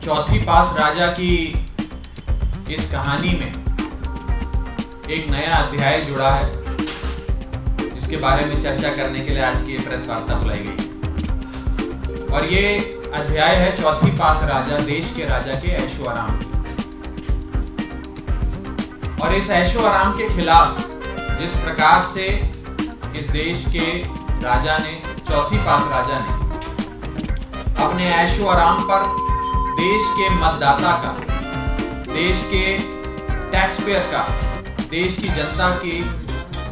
चौथी पास राजा की इस कहानी में एक नया अध्याय जुड़ा है, जिसके बारे में चर्चा करने के लिए आज की प्रेस वार्ता बुलाई गई। और ये अध्याय है चौथी पास राजा, देश के राजा के ऐशो आराम की। और इस ऐशो आराम के खिलाफ जिस प्रकार से इस देश के राजा ने, चौथी पास राजा ने अपने ऐशो आराम पर देश के मतदाता का, देश के टैक्स पेयर का, देश की जनता की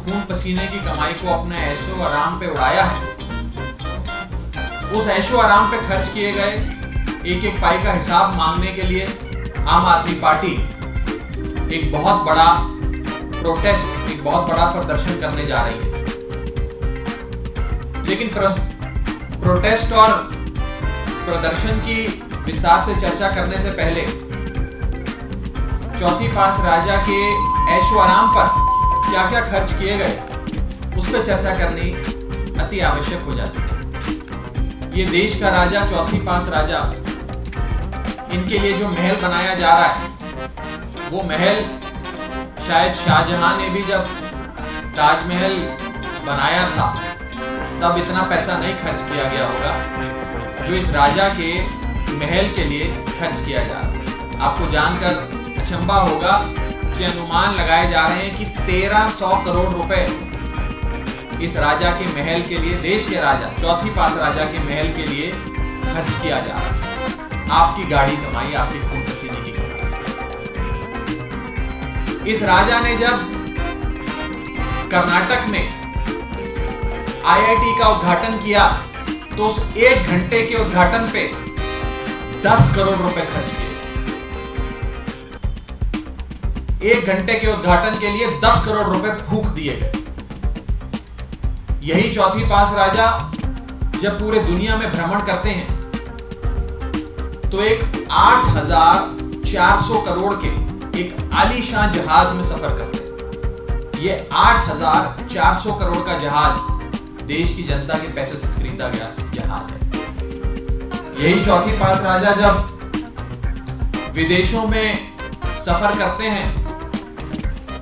खून पसीने की कमाई को अपने ऐशो आराम पे उड़ाया है, उस ऐशो आराम पे खर्च किए गए एक एक पाई का हिसाब मांगने के लिए आम आदमी पार्टी एक बहुत बड़ा प्रोटेस्ट, एक बहुत बड़ा प्रदर्शन करने जा रही है। लेकिन प्रोटेस्ट और प्रदर्शन की विस्तार से चर्चा करने से पहले चौथी पास राजा के ऐशो आराम पर क्या क्या खर्च किए गए उस पर चर्चा करनी अति आवश्यक हो जाती है। ये देश का राजा, चौथी पास राजा, इनके लिए जो महल बनाया जा रहा है, वो महल शायद शाहजहां ने भी जब ताजमहल बनाया था तब इतना पैसा नहीं खर्च किया गया होगा जो इस राजा के महल के लिए खर्च किया जा रहा है। आपको जानकर अचंभा होगा कि अनुमान लगाए जा रहे हैं कि 1300 करोड़ रुपए इस राजा के महल के लिए, देश के राजा, चौथी पास राजा के महल के लिए खर्च किया जा रहा है। आपकी गाड़ी कमाई, आपकी खून पसीने की कमाई। इस राजा ने जब कर्नाटक में आईआईटी का उद्घाटन किया तो उस 1 घंटे के उद्घाटन पे 10 करोड़ रुपए खर्च किए। 1 घंटे के उद्घाटन के लिए 10 करोड़ रुपए फूंक दिए गए। यही चौथी पास राजा जब पूरे दुनिया में भ्रमण करते हैं तो एक 8,400 करोड़ के एक आलीशान जहाज में सफर करते हैं। ये 8,400 करोड़ का जहाज देश की जनता के पैसे से खरीदा गया जहाज है। यही चौथी पास राजा जब विदेशों में सफर करते हैं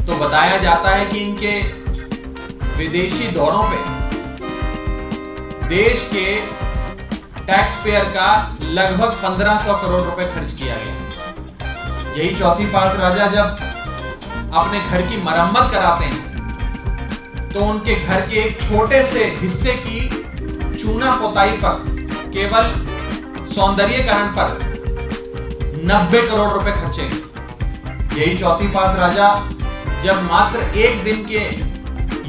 तो बताया जाता है कि इनके विदेशी दौरों पे देश के टैक्स पेयर का लगभग 1500 करोड़ रुपए खर्च किया गया। यही चौथी पास राजा जब अपने घर की मरम्मत कराते हैं तो उनके घर के एक छोटे से हिस्से की चूना पोताई पर, केवल सौंदर्यीकरण पर 90 करोड़ रुपए खर्चेंगे। यही चौथी पास राजा जब मात्र 1 दिन के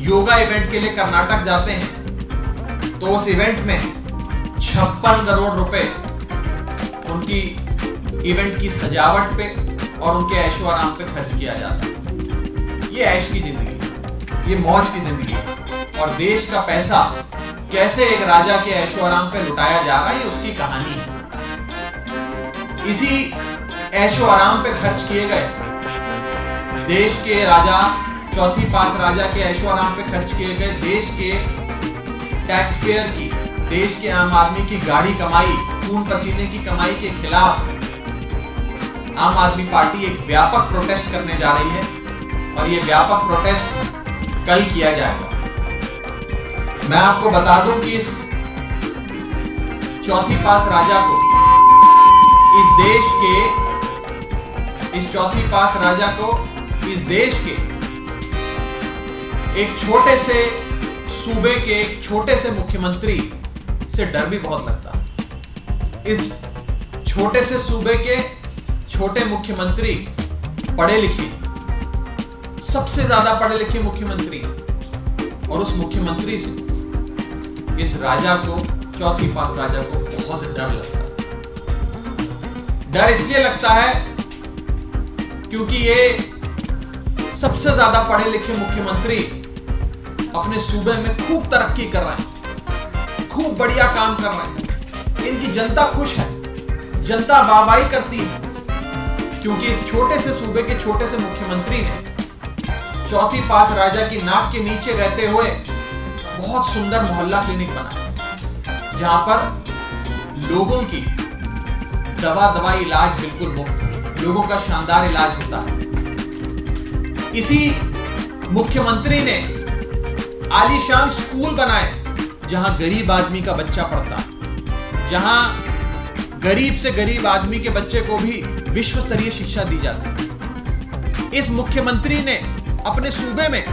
योगा इवेंट के लिए कर्नाटक जाते हैं तो उस इवेंट में 56 करोड़ रुपए उनकी इवेंट की सजावट पे और उनके ऐशो आराम पे खर्च किया जाता है। ये ऐश की जिंदगी, ये मौज की जिंदगी है। और देश का पैसा कैसे एक राजा के ऐशो आराम पे लुटाया जा रहा है, ये उसकी कहानी है। इसी ऐशो आराम पे खर्च किए गए देश के राजा, चौथी पास राजा के ऐशो आराम पे खर्च किए गए देश के टैक्स पेयर की, देश के आम आदमी की गाड़ी कमाई, खून पसीने की कमाई के खिलाफ आम आदमी पार्टी एक व्यापक प्रोटेस्ट करने जा रही है। और ये व्यापक प्रोटेस्ट कल किया जाएगा। मैं आपको बता दूं कि इस चौथी पास राजा को, इस देश के, इस चौथी पास राजा को इस देश के एक छोटे से सूबे के एक छोटे से मुख्यमंत्री से डर भी बहुत लगता है। इस छोटे से सूबे के छोटे मुख्यमंत्री, पढ़े लिखे, सबसे ज्यादा पढ़े लिखे मुख्यमंत्री, और उस मुख्यमंत्री से इस राजा को, चौथी पास राजा को बहुत डर लगता है। डर इसलिए लगता है क्योंकि ये सबसे ज्यादा पढ़े लिखे मुख्यमंत्री अपने सूबे में खूब तरक्की कर रहे हैं, खूब बढ़िया काम कर रहे हैं। इनकी जनता खुश है, जनता वाहवाही करती है, क्योंकि इस छोटे से सूबे के छोटे से मुख्यमंत्री ने चौथी पास राजा की नाक के नीचे रहते हुए बहुत सुंदर मोहल्ला क्लिनिक बनाया, जहां पर लोगों की दवाई इलाज बिल्कुल मुफ्त, लोगों का शानदार इलाज होता है। इसी मुख्यमंत्री ने आलीशान स्कूल बनाए जहां गरीब आदमी का बच्चा पढ़ता, जहां गरीब से गरीब आदमी के बच्चे को भी विश्व स्तरीय शिक्षा दी जाती है। इस मुख्यमंत्री ने अपने सूबे में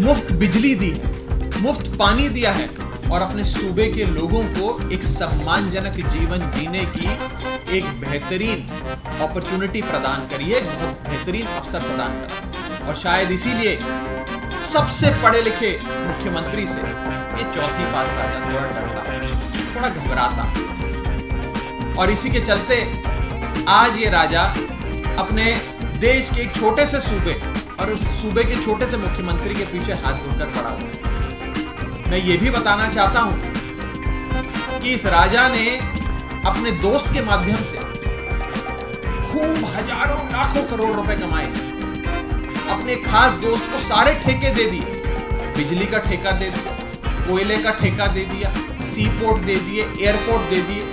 मुफ्त बिजली दी है, मुफ्त पानी दिया है और अपने सूबे के लोगों को एक सम्मानजनक जीवन जीने की एक बेहतरीन अपॉर्चुनिटी प्रदान करी है, एक बहुत बेहतरीन अवसर प्रदान करा। और शायद इसीलिए सबसे पढ़े लिखे मुख्यमंत्री से ये चौथी पास राजा थोड़ा डरता, थोड़ा घबराता, और इसी के चलते आज ये राजा अपने देश के एक छोटे से सूबे और उस सूबे के छोटे से मुख्यमंत्री के पीछे हाथ जोड़कर पड़ा हुआ है। मैं ये भी बताना चाहता हूं कि इस राजा ने अपने दोस्त के माध्यम से खूब हजारों लाखों करोड़ रुपए कमाए। अपने खास दोस्त को सारे ठेके दे दिए, बिजली का ठेका दे दिया, कोयले का ठेका दे दिया, सी पोर्ट दे दिए, एयरपोर्ट दे दिए।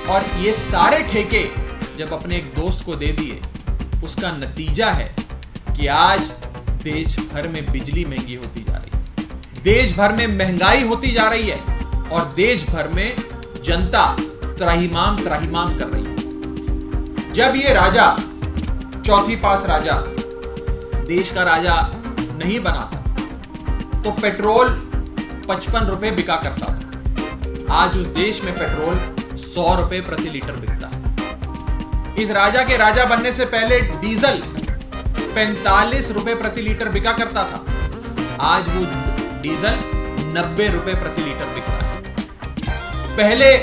और ये सारे ठेके जब अपने एक दोस्त को दे दिए, उसका नतीजा है कि आज देश भर में बिजली महंगी होती जा रही है, देश भर में महंगाई होती जा रही है और देश भर में जनता त्राहिमाम कर रही है। जब ये राजा चौथी पास राजा देश का राजा नहीं बना था तो पेट्रोल 55 रुपए बिका करता था। आज उस देश में पेट्रोल 100 रुपए प्रति लीटर बिकता है। इस राजा के राजा बनने से पहले डीजल 45 रुपए प्रति लीटर बिका करता था, आज वो डीजल 90 रुपए प्रति लीटर बिक रहा है। पहले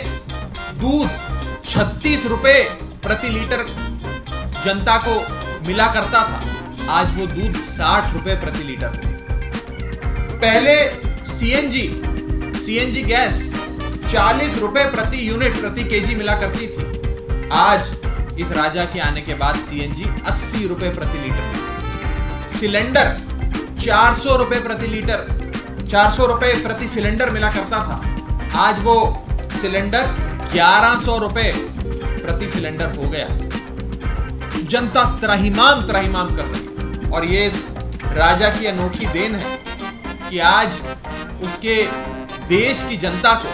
दूध 36 रुपए प्रति लीटर जनता को मिला करता था, आज वो दूध 60 रुपए प्रति लीटर हो। पहले सीएनजी गैस 40 रुपए प्रति यूनिट प्रति केजी मिला करती थी, आज इस राजा के आने के बाद सीएनजी 80 रुपए प्रति लीटर। सिलेंडर 400 रुपए प्रति लीटर, 400 रुपए प्रति सिलेंडर मिला करता था, आज वो सिलेंडर 1100 रुपए प्रति सिलेंडर हो गया। जनता त्राहिमाम कर रही है और ये इस राजा की अनोखी देन है कि आज उसके देश की जनता को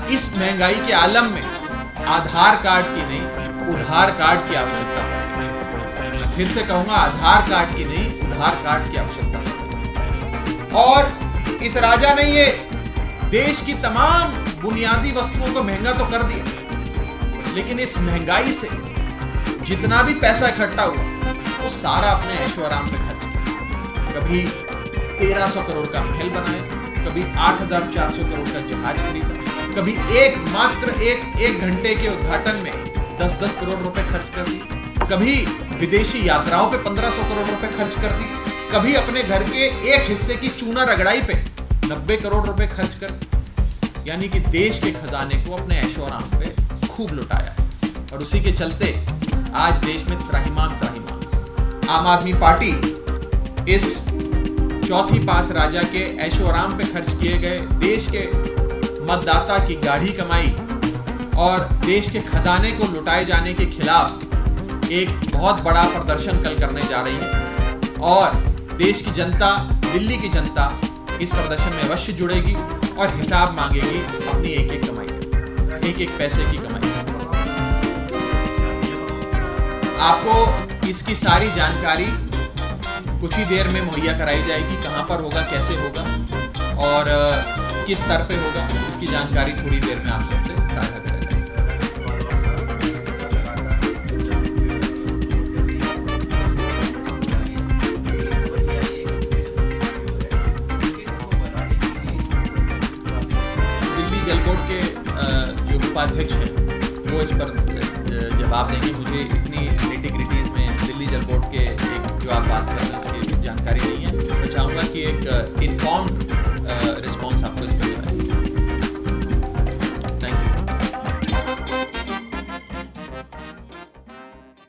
इस महंगाई के आलम में आधार कार्ड की नहीं उधार कार्ड की आवश्यकता है। फिर से कहूंगा, आधार कार्ड की नहीं उधार कार्ड की आवश्यकता है। और इस राजा ने ये देश की तमाम बुनियादी वस्तुओं को महंगा तो कर दिया, लेकिन इस महंगाई से जितना भी पैसा इकट्ठा हुआ वो सारा अपने ऐशो आराम पे खर्च किया। कभी 1300 करोड़ का महल बनाया, कभी 8400 करोड़ का जहाज खरीदा, कभी एक घंटे के उद्घाटन में 10-10 करोड़ रुपए खर्च कर दिए, कभी विदेशी यात्राओं पे 1500 करोड़ रुपए खर्च कर दिए, कभी अपने घर के एक हिस्से की चूना रगड़ाई पे 90 करोड़ रुपए खर्च कर। यानी कि देश के खजाने को अपने ऐशो आराम पे खूब लुटाया और उसी के चलते आज देश में त्राहिमाम। आम आदमी पार्टी इस चौथी पास राजा के ऐशो आराम पे खर्च किए गए देश के मतदाता की गाढ़ी कमाई और देश के खजाने को लुटाए जाने के खिलाफ एक बहुत बड़ा प्रदर्शन कल करने जा रही है और देश की जनता, दिल्ली की जनता इस प्रदर्शन में अवश्य जुड़ेगी और हिसाब मांगेगी अपनी एक-एक कमाई का, एक-एक पैसे की कमाई का। आपको इसकी सारी जानकारी कुछ ही देर में मुहैया कराई जाएगी, कहां पर होगा, कैसे होगा और किस स्तर पे होगा, इसकी जानकारी थोड़ी देर में आप सबसे साझा करेंगे। दिल्ली जल बोर्ड के जो उपाध्यक्ष हैं वो इस पर जवाब देंगे। मुझे इतनी निटी-ग्रिटीज में दिल्ली जल बोर्ड के एक जो आप बात कर रहे हैं उसकी जानकारी नहीं है। मैं चाहूँगा कि एक इन्फॉर्म्ड रिस्पॉन्स